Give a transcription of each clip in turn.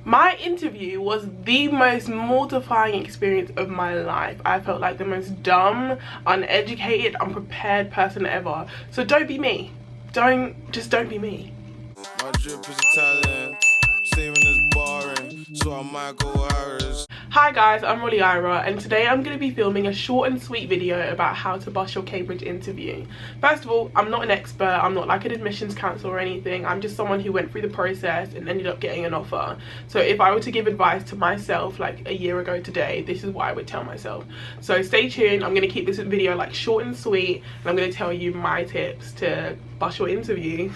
My interview was the most mortifying experience of my life. I felt like the most dumb, uneducated, unprepared person ever. So don't be me. Don't be me. My drip is Italian, saving is boring, so I might go Irish. Hi guys, I'm Rolly Ira, and today I'm going to be filming a short and sweet video about how to bust your Cambridge interview. First of all, I'm not an expert, I'm not like an admissions counsellor or anything, I'm just someone who went through the process and ended up getting an offer. So if I were to give advice to myself like a year ago today, this is what I would tell myself. So stay tuned, I'm going to keep this video like short and sweet, and I'm going to tell you my tips to bust your interview.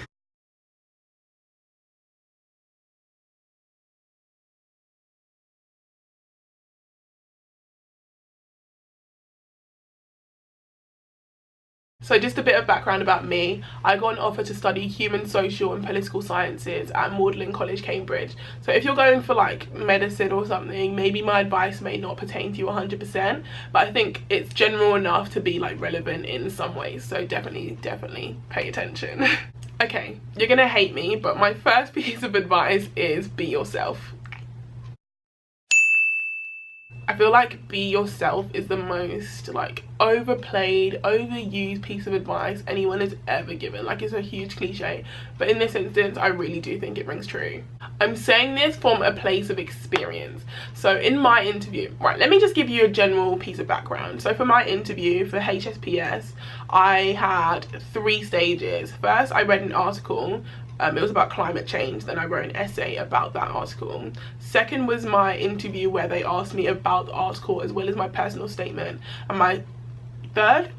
So just a bit of background about me. I got an offer to study human, social and political sciences at Magdalen College, Cambridge. So if you're going for like medicine or something, maybe my advice may not pertain to you 100%, but I think it's general enough to be like relevant in some ways. So definitely pay attention. Okay, you're gonna hate me, but my first piece of advice is be yourself. I feel like be yourself is the most like overplayed, overused piece of advice anyone has ever given. Like, it's a huge cliche, but in this instance I really do think it rings true. I'm saying this from a place of experience. So in my interview, right, let me just give you a general piece of background. So for my interview for HSPS, I had 3 stages. First, I read an article. It was about climate change. Then I wrote an essay about that article. Second was my interview where they asked me about the article as well as my personal statement. And my third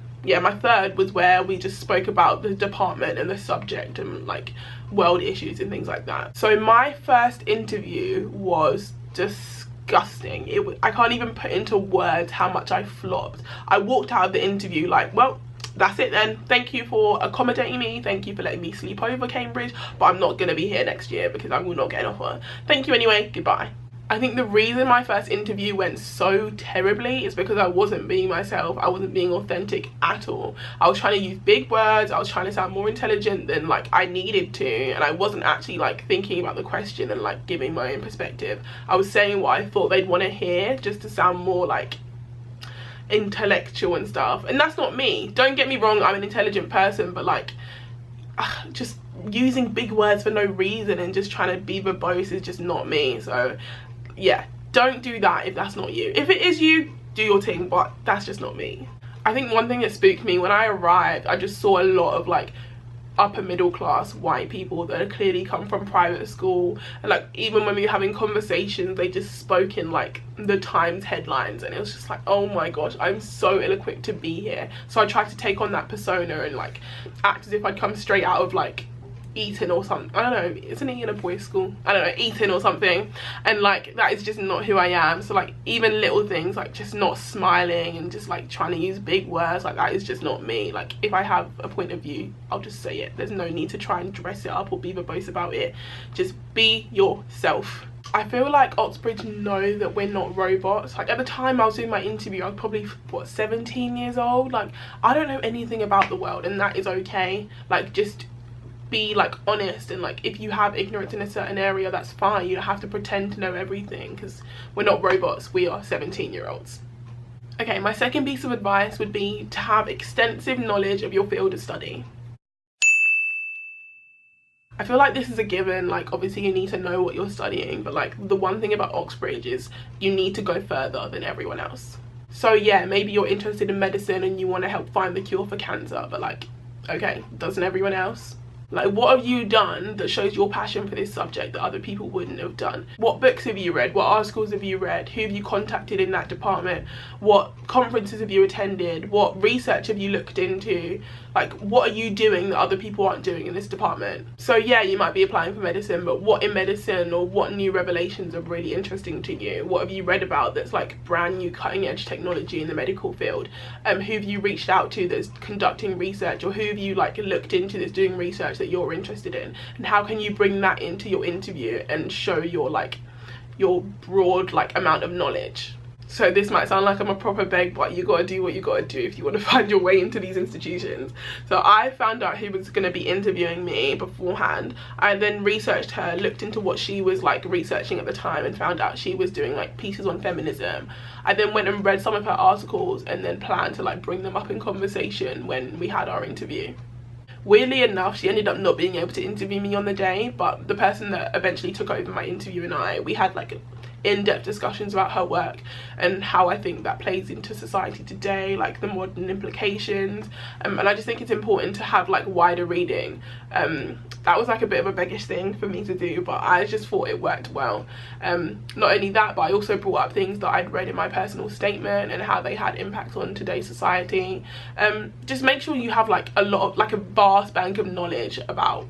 was where we just spoke about the department and the subject and like world issues and things like that. So my first interview was disgusting. I can't even put into words how much I flopped. I walked out of the interview like, well, that's it then. Thank you for accommodating me. Thank you for letting me sleep over Cambridge, but I'm not going to be here next year because I will not get an offer. Thank you anyway. Goodbye. I think the reason my first interview went so terribly is because I wasn't being myself. I wasn't being authentic at all. I was trying to use big words. I was trying to sound more intelligent than like I needed to, and I wasn't actually like thinking about the question and like giving my own perspective. I was saying what I thought they'd want to hear just to sound more like intellectual and stuff, and that's not me. Don't get me wrong, I'm an intelligent person, but like just using big words for no reason and just trying to be verbose is just not me. So yeah, don't do that if that's not you. If it is you, do your thing, but that's just not me. I think one thing that spooked me when I arrived, I just saw a lot of like upper middle class white people that had clearly come from private school, and like even when we were having conversations they just spoke in like the Times headlines, and it was just like, oh my gosh, I'm so ill-equipped to be here. So I tried to take on that persona and like act as if I'd come straight out of like Eton or something. I don't know, isn't Eton a boys' school? I don't know, Eton or something, and like that is just not who I am. So like even little things like just not smiling and just like trying to use big words, like that is just not me. Like if I have a point of view, I'll just say it. There's no need to try and dress it up or be verbose about it. Just be yourself. I feel like Oxbridge know that we're not robots. Like at the time I was doing my interview, I was probably what, 17 years old. Like I don't know anything about the world, and that is okay. Like just be like honest, and like if you have ignorance in a certain area, that's fine. You don't have to pretend to know everything because we're not robots, we are 17-year-olds. Okay, my second piece of advice would be to have extensive knowledge of your field of study. I feel like this is a given. Like obviously you need to know what you're studying, but like the one thing about Oxbridge is you need to go further than everyone else. So yeah, maybe you're interested in medicine and you want to help find the cure for cancer, but like, okay, doesn't everyone else? Like, what have you done that shows your passion for this subject that other people wouldn't have done? What books have you read? What articles have you read? Who have you contacted in that department? What conferences have you attended? What research have you looked into? Like, what are you doing that other people aren't doing in this department? So yeah, you might be applying for medicine, but what in medicine or what new revelations are really interesting to you? What have you read about that's like brand new cutting edge technology in the medical field? Who have you reached out to that's conducting research, or who have you like looked into that's doing research that you're interested in? And how can you bring that into your interview and show your like your broad like amount of knowledge? So this might sound like I'm a proper beg, but you gotta do what you gotta do if you want to find your way into these institutions. So I found out who was going to be interviewing me beforehand. I then researched her, looked into what she was like researching at the time, and found out she was doing like pieces on feminism. I then went and read some of her articles and then planned to like bring them up in conversation when we had our interview. Weirdly enough, she ended up not being able to interview me on the day, but the person that eventually took over my interview and we had like in-depth discussions about her work and how I think that plays into society today, like the modern implications, and I just think it's important to have like wider reading. That was like a bit of a beggish thing for me to do, but I just thought it worked well. Not only that, but I also brought up things that I'd read in my personal statement and how they had impact on today's society. Just make sure you have like a vast bank of knowledge about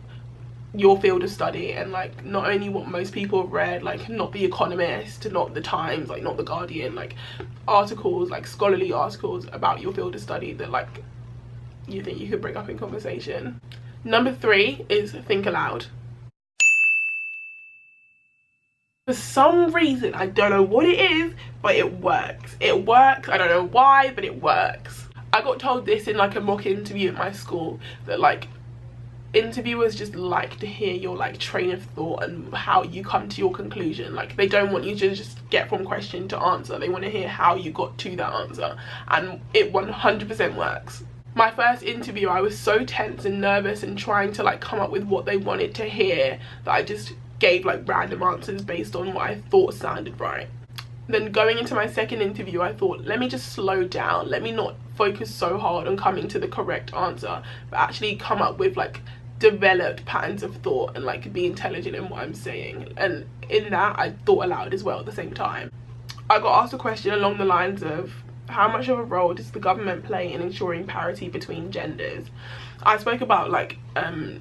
your field of study, and like not only what most people have read, like not The Economist, not The Times, like not The Guardian, like articles, like scholarly articles about your field of study that like you think you could bring up in conversation. Number 3 is think aloud. For some reason, I don't know what it is, but it works. It works. I don't know why, but it works. I got told this in like a mock interview at my school, that like interviewers just like to hear your like train of thought and how you come to your conclusion. Like they don't want you to just get from question to answer, they want to hear how you got to that answer, and it 100% works. My first interview, I was so tense and nervous and trying to like come up with what they wanted to hear that I just gave like random answers based on what I thought sounded right. Then going into my second interview, I thought, let me just slow down, let me not focus so hard on coming to the correct answer, but actually come up with like developed patterns of thought and like be intelligent in what I'm saying. And in that, I thought aloud as well at the same time. I got asked a question along the lines of, how much of a role does the government play in ensuring parity between genders? I spoke about like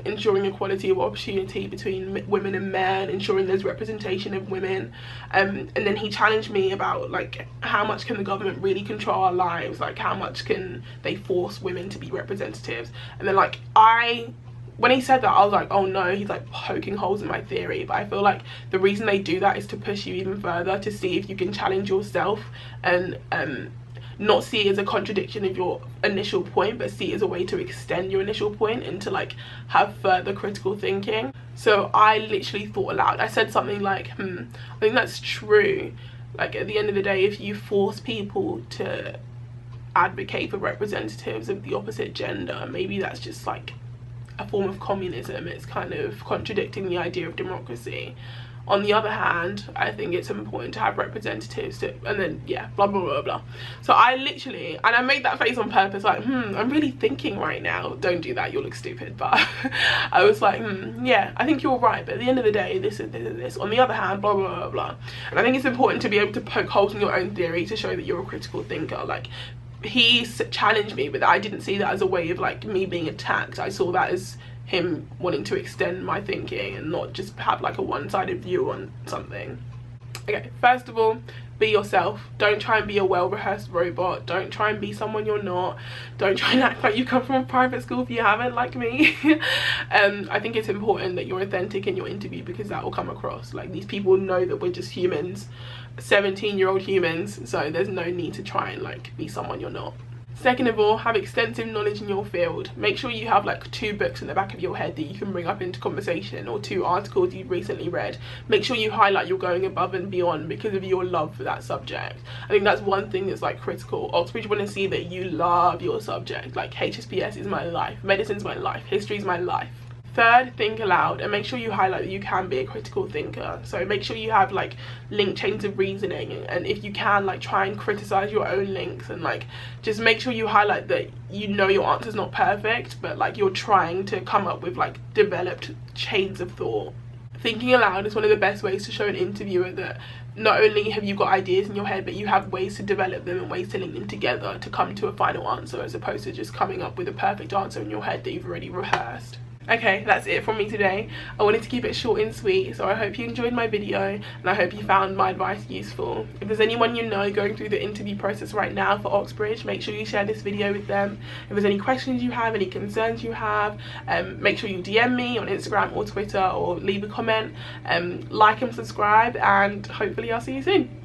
ensuring equality of opportunity between women and men, ensuring there's representation of women, and then he challenged me about like how much can the government really control our lives, like how much can they force women to be representatives. And then like when he said that, I was like, oh no, he's like poking holes in my theory. But I feel like the reason they do that is to push you even further, to see if you can challenge yourself and not see it as a contradiction of your initial point, but see it as a way to extend your initial point and to like have further critical thinking. So I literally thought aloud. I said something like, I think that's true. Like at the end of the day, if you force people to advocate for representatives of the opposite gender, maybe that's just like a form of communism. It's kind of contradicting the idea of democracy. On the other hand, I think it's important to have representatives to, and then yeah, blah blah blah blah. So I literally, and I made that face on purpose, like I'm really thinking right now. Don't do that, you'll look stupid. But I was like, yeah, I think you're right, but at the end of the day, this is this. On the other hand, blah blah blah blah. And I think it's important to be able to poke holes in your own theory to show that you're a critical thinker. Like he challenged me, but I didn't see that as a way of like me being attacked. I saw that as him wanting to extend my thinking and not just have like a one-sided view on something. Okay, first of all, be yourself. Don't try and be a well-rehearsed robot. Don't try and be someone you're not. Don't try and act like you come from a private school if you haven't, like me. I think it's important that you're authentic in your interview, because that will come across. Like, these people know that we're just humans, 17-year-old humans, so there's no need to try and like be someone you're not. Second of all, have extensive knowledge in your field. Make sure you have like 2 books in the back of your head that you can bring up into conversation, or 2 articles you've recently read. Make sure you highlight you're going above and beyond because of your love for that subject. I think that's one thing that's like critical. Oxbridge want to see that you love your subject. Like HSPS is my life, medicine's my life, history's my life. Third, think aloud, and make sure you highlight that you can be a critical thinker. So make sure you have like linked chains of reasoning, and if you can, like try and criticize your own links, and like just make sure you highlight that you know your answer's not perfect, but like you're trying to come up with like developed chains of thought. Thinking aloud is one of the best ways to show an interviewer that not only have you got ideas in your head, but you have ways to develop them and ways to link them together to come to a final answer, as opposed to just coming up with a perfect answer in your head that you've already rehearsed. Okay, that's it from me today. I wanted to keep it short and sweet, so I hope you enjoyed my video and I hope you found my advice useful. If there's anyone you know going through the interview process right now for Oxbridge, make sure you share this video with them. If there's any questions you have, any concerns you have, make sure you DM me on Instagram or Twitter, or leave a comment. Like and subscribe, and hopefully I'll see you soon.